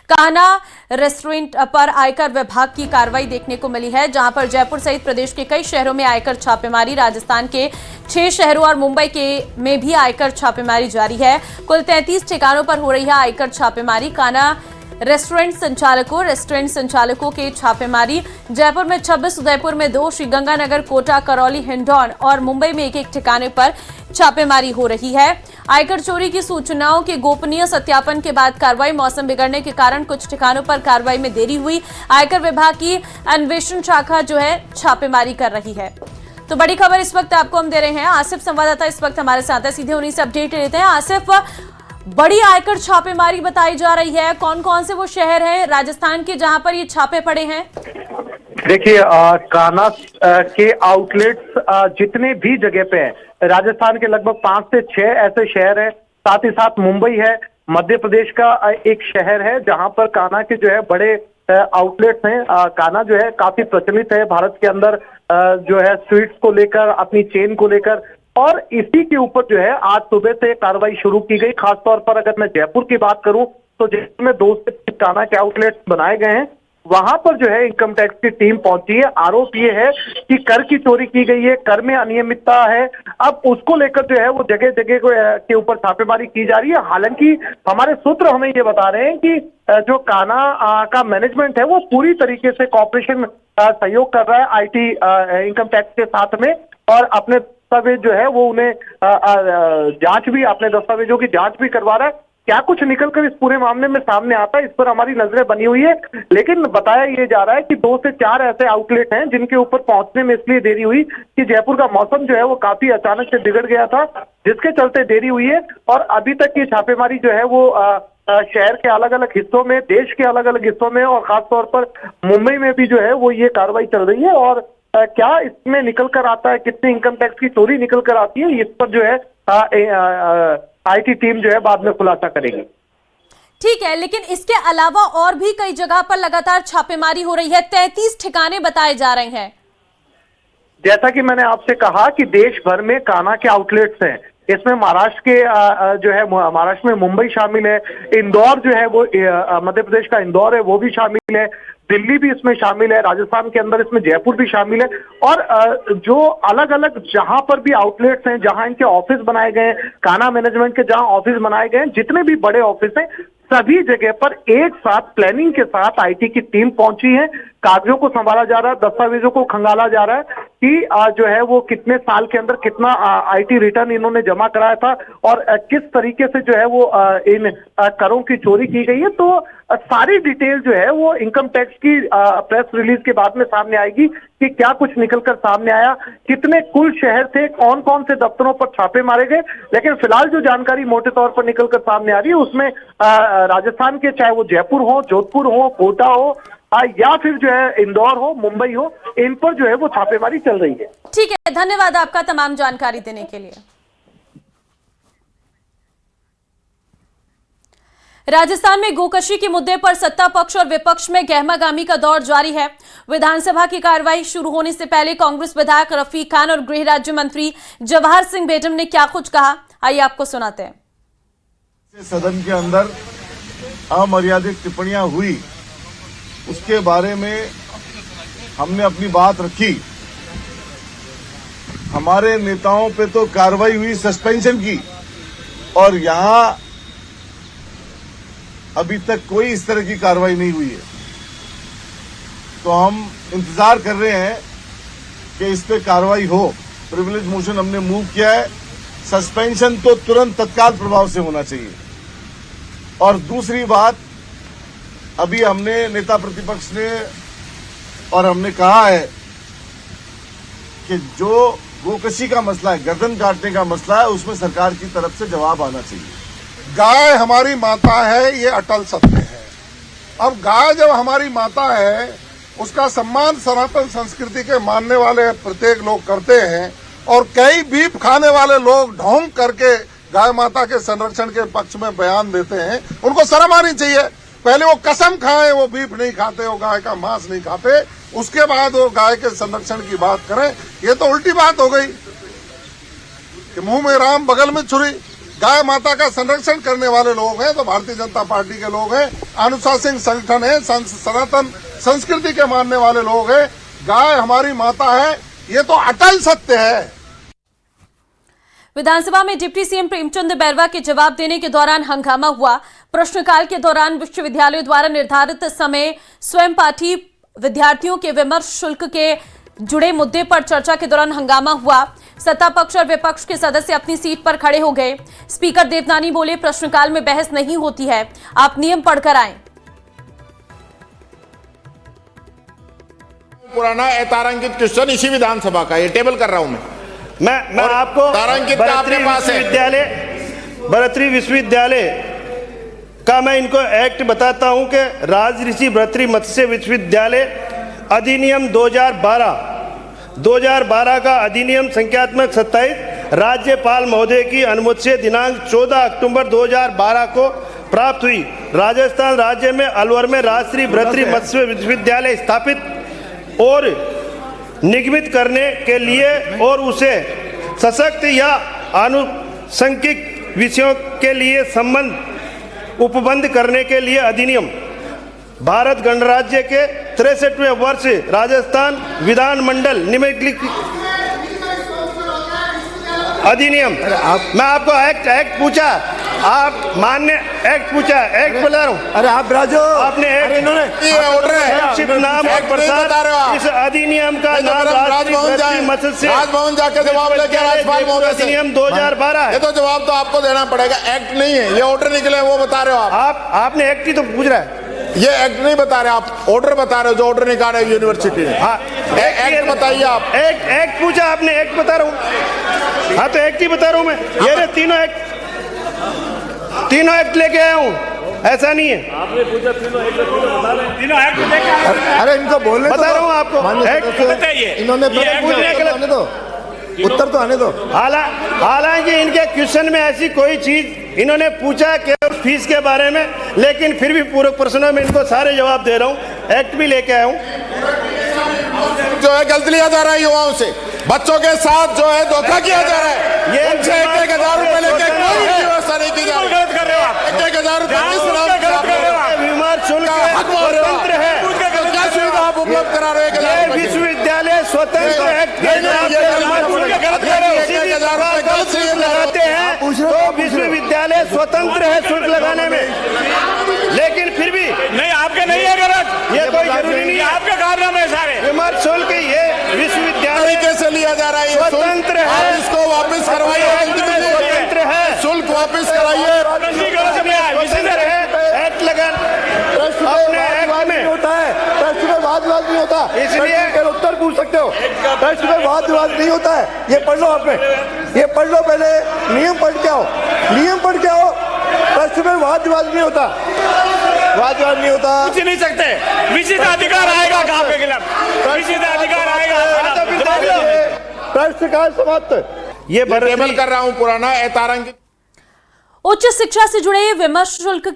Kanha restaurant पर आयकर विभाग की कार्रवाई देखने को मिली है, जहां पर जयपुर सहित प्रदेश के कई शहरों में आयकर छापेमारी, राजस्थान के 6 शहरों और मुंबई के में भी आयकर छापेमारी जारी है। कुल 33 ठिकानों पर हो रही है आयकर छापेमारी। कान्हा रेस्टोरेंट संचालकों के छापेमारी जयपुर में 26, उदयपुर में 2, श्रीगंगानगर, कोटा, करौली, हिंडौन और मुंबई में एक ठिकाने पर छापेमारी हो रही है। आयकर चोरी की सूचनाओं के गोपनीय सत्यापन के बाद कार्रवाई। मौसम बिगड़ने के कारण कुछ ठिकानों पर कार्रवाई में देरी हुई। आयकर विभाग की अन्वेषण शाखा जो है छापेमारी कर रही है। तो बड़ी खबर इस वक्त आपको हम दे रहे हैं। आसिफ संवाददाता इस वक्त हमारे साथ है, सीधे उन्हीं से अपडेट लेते हैं। आसिफ, बड़ी आयकर छापेमारी बताई जा रही है, कौन कौन से वो शहर हैं राजस्थान के जहां पर ये छापे पड़े हैं? देखिए, कान्हा के आउटलेट्स जितने भी जगह पे हैं, राजस्थान के लगभग 5 से 6 ऐसे शहर हैं। साथ ही साथ मुंबई है, मध्य प्रदेश का एक शहर है जहां पर कान्हा के जो है बड़े आउटलेट्स हैं। कान्हा जो है काफी प्रचलित है भारत के अंदर, जो है स्वीट्स को लेकर, अपनी चेन को लेकर, और इसी के ऊपर जो है आज सुबह से कार्रवाई शुरू की गई। खासतौर पर अगर मैं जयपुर की बात करूं तो जयपुर में 2 से 3 कान्हा के आउटलेट्स बनाए गए हैं। वहां पर जो है इनकम टैक्स की टीम पहुंची है। आरोप ये है कि कर की चोरी की गई है, कर में अनियमितता है। अब उसको लेकर जो है वो जगह जगह के ऊपर छापेमारी की जा रही है। हालांकि हमारे सूत्र हमें ये बता रहे हैं कि जो कान्हा का मैनेजमेंट है वो पूरी तरीके से कॉपरेशन सहयोग कर रहा है आईटी इनकम टैक्स के साथ में, और अपने दस्तावेज जो है वो उन्हें जांच भी, अपने दस्तावेजों की जांच भी करवा रहा है। क्या कुछ निकलकर इस पूरे मामले में सामने आता है, इस पर हमारी नजरें बनी हुई है। लेकिन बताया ये जा रहा है कि 2 से 4 ऐसे आउटलेट हैं जिनके ऊपर पहुंचने में इसलिए देरी हुई कि जयपुर का मौसम जो है वो काफी अचानक से बिगड़ गया था, जिसके चलते देरी हुई है। और अभी तक की छापेमारी जो है वो शहर के अलग अलग हिस्सों में, देश के अलग अलग हिस्सों में, और खासतौर पर मुंबई में भी जो है वो ये कार्रवाई चल रही है। और क्या इसमें निकल कर आता है, कितनी इनकम टैक्स की चोरी निकल कर आती है, इस पर जो है आईटी टीम जो है बाद में खुलासा करेगी। ठीक है, लेकिन इसके अलावा और भी कई जगह पर लगातार छापेमारी हो रही है। 33 ठिकाने बताए जा रहे हैं। जैसा कि मैंने आपसे कहा कि देश भर में कान्हा के आउटलेट्स हैं। इसमें महाराष्ट्र के जो है, महाराष्ट्र में मुंबई शामिल है, इंदौर जो है वो मध्य प्रदेश का इंदौर है वो भी शामिल है, दिल्ली भी इसमें शामिल है, राजस्थान के अंदर इसमें जयपुर भी शामिल है। और जो अलग अलग जहां पर भी आउटलेट्स हैं, जहां इनके ऑफिस बनाए गए हैं, कान्हा मैनेजमेंट के जहां ऑफिस बनाए गए हैं, जितने भी बड़े ऑफिस हैं, सभी जगह पर एक साथ प्लानिंग के साथ आईटी की टीम पहुंची है। कागजों को संभाला जा रहा है, दस्तावेजों को खंगाला जा रहा है कि जो है वो कितने साल के अंदर कितना आईटी रिटर्न इन्होंने जमा कराया था, और किस तरीके से जो है वो इन करों की चोरी की गई है। तो सारी डिटेल जो है वो इनकम टैक्स की प्रेस रिलीज के बाद में सामने आएगी कि क्या कुछ निकलकर सामने आया, कितने कुल शहर थे, कौन कौन से दफ्तरों पर छापे मारे गए। लेकिन फिलहाल जो जानकारी मोटे तौर पर निकलकर सामने आ रही है उसमें राजस्थान के, चाहे वो जयपुर हो, जोधपुर हो, कोटा हो, या फिर जो है इंदौर हो, मुंबई हो, इन पर जो है वो छापेमारी चल रही है। ठीक है, धन्यवाद आपका तमाम जानकारी देने के लिए। राजस्थान में गोकशी के मुद्दे पर सत्ता पक्ष और विपक्ष में गहमागामी का दौर जारी है। विधानसभा की कार्रवाई शुरू होने से पहले कांग्रेस विधायक रफीक खान और गृह राज्य मंत्री जवाहर सिंह बेगम ने क्या कुछ कहा, आइए आपको सुनाते हैं। सदन के अंदर अमर्यादित टिप्पणियां हुई, उसके बारे में हमने अपनी बात रखी। हमारे नेताओं पे तो कार्रवाई हुई सस्पेंशन की, और यहां अभी तक कोई इस तरह की कार्रवाई नहीं हुई है। तो हम इंतजार कर रहे हैं कि इस पे कार्रवाई हो। प्रिविलेज मोशन हमने मूव किया है। सस्पेंशन तो तुरंत तत्काल प्रभाव से होना चाहिए। और दूसरी बात, अभी हमने नेता प्रतिपक्ष ने और हमने कहा है कि जो गोकशी का मसला है, गर्दन काटने का मसला है, उसमें सरकार की तरफ से जवाब आना चाहिए। गाय हमारी माता है, ये अटल सत्य है। अब गाय जब हमारी माता है, उसका सम्मान सनातन संस्कृति के मानने वाले प्रत्येक लोग करते हैं, और कई बीफ खाने वाले लोग ढोंग करके गाय माता के संरक्षण के पक्ष में बयान देते हैं। उनको शर्म आनी चाहिए। पहले वो कसम खाएं वो बीफ नहीं खाते, वो गाय का मांस नहीं खाते, उसके बाद वो गाय के संरक्षण की बात करें। ये तो उल्टी बात हो गई कि मुंह में राम बगल में छुरी। गाय माता का संरक्षण करने वाले लोग हैं तो भारतीय जनता पार्टी के लोग हैं, अनुशासन संगठन है, सनातन संस्कृति के मानने वाले लोग हैं। गाय हमारी माता है, ये तो अटल सत्य है। विधानसभा में डिप्टी सीएम प्रेमचंद बैरवा के जवाब देने के दौरान हंगामा हुआ। प्रश्नकाल के दौरान विश्वविद्यालय द्वारा निर्धारित समय स्वयं पाठी विद्यार्थियों के विमर्श शुल्क के जुड़े मुद्दे पर चर्चा के दौरान हंगामा हुआ। सत्ता पक्ष और विपक्ष के सदस्य अपनी सीट पर खड़े हो गए। स्पीकर देवनानी बोले, प्रश्नकाल में बहस नहीं होती है, आप नियम पढ़कर आएं। पुराना अतारांकित क्वेश्चन इसी विधानसभा का ये टेबल कर रहा हूं मैं आपको तारांकित का आपके पास है भर्तृहरि विश्वविद्यालय का मैं इनको एक्ट बताता हूं कि राजऋषि भर्तृहरि मत्स्य विश्वविद्यालय अधिनियम 2012 का अधिनियम संख्यात्मक 27 राज्यपाल महोदय की अनुमति से दिनांक 14 अक्टूबर 2012 को प्राप्त हुई। राजस्थान राज्य में अलवर में राजश्री भर्तृहरि मत्स्य विश्वविद्यालय स्थापित और निगमित करने के लिए और उसे सशक्त या आनुषंगिक विषयों के लिए संबंध उपबंध करने के लिए अधिनियम भारत गणराज्य के 63वें वर्ष राजस्थान विधानमंडल निम्नलिखित अधिनियम। मैं आपको एक्ट पूछा, आप मान्य एक्ट पूछा, एक्ट बोला रहा हूँ। अरे आप राजो, आपने नाम और प्रसाद इस अधिनियम का नाम राजभवन जाके जवाब लेके राज्यपाल महोदय से अधिनियम 2012 है। ये तो जवाब तो आपको देना पड़ेगा, एक्ट नहीं है ये, ऑर्डर निकले वो बता रहे हो आपने एक्ट ही तो पूछ रहा है, ये एक्ट नहीं बता रहे, आप ऑर्डर बता रहे हो जो ऑर्डर निकाले यूनिवर्सिटी ने। हाँ, एक्ट बताइए आप। एक्ट पूछा आपने, एक्ट बता रहा हूँ। हाँ तो एक्ट ही बता रहा हूँ मैं। ये तीनों एक्ट लेके आया हूँ, ऐसा नहीं है। आपने पूछा तीनों एक्ट लेके आया। अरे इनको बोलने बता रहा हूँ आपको, एक्ट बताइए। इन्होंने उत्तर तो आने दो। हालांकि इनके क्वेश्चन में ऐसी कोई चीज इन्होंने पूछा केवल फीस के बारे में, लेकिन फिर भी पूरे प्रश्नों में इनको सारे जवाब दे रहा हूँ। एक्ट भी लेके आया हूँ। जो है गलत लिया जा रहा है युवाओं से, बच्चों के साथ जो है धोखा किया जा रहा है। ये 1,000 रुपए लेके कोई व्यवस्था नहीं की जा रही। 1,000 रुपए स्वतंत्र है, क्या सुविधा आप उपलब्ध करा रहे हैं? विश्वविद्यालय स्वतंत्र लगाते हैं तो विश्वविद्यालय स्वतंत्र है शुल्क लगाने में, लेकिन फिर भी नहीं, आपके नहीं है गलत, ये कोई जरूरी नहीं है, आपके कारनामे सारे विमर्श शुल्क ये विश्वविद्यालय तरीके से लिया जा रहा है, स्वतंत्र है, इसको वापस करवाइए, स्वतंत्र है, शुल्क वापस कराइए। एक्ट लगा अपने एक्ट में होता है, प्रश्न में वाद विवाद नहीं होता, इसलिए उत्तर पूछ सकते हो। प्रश्न में वाद विवाद नहीं होता है, ये पढ़ लो आपने, ये पढ़ लो पहले, नियम पढ़ के आओ, नियम पढ़ के आओ। प्रश्न में वाद विवाद नहीं होता, वाद विवाद नहीं होता, पूछ नहीं सकते। विशेषाधिकार आएगा कहाँ पे खिलाफ, विशेषाधिकार आएगा। प्रश्नकाल समाप्त। ये टेबल कर रहा हूँ पुराना अतारांकित। उच्च शिक्षा से जुड़े विमर्श शुल्क के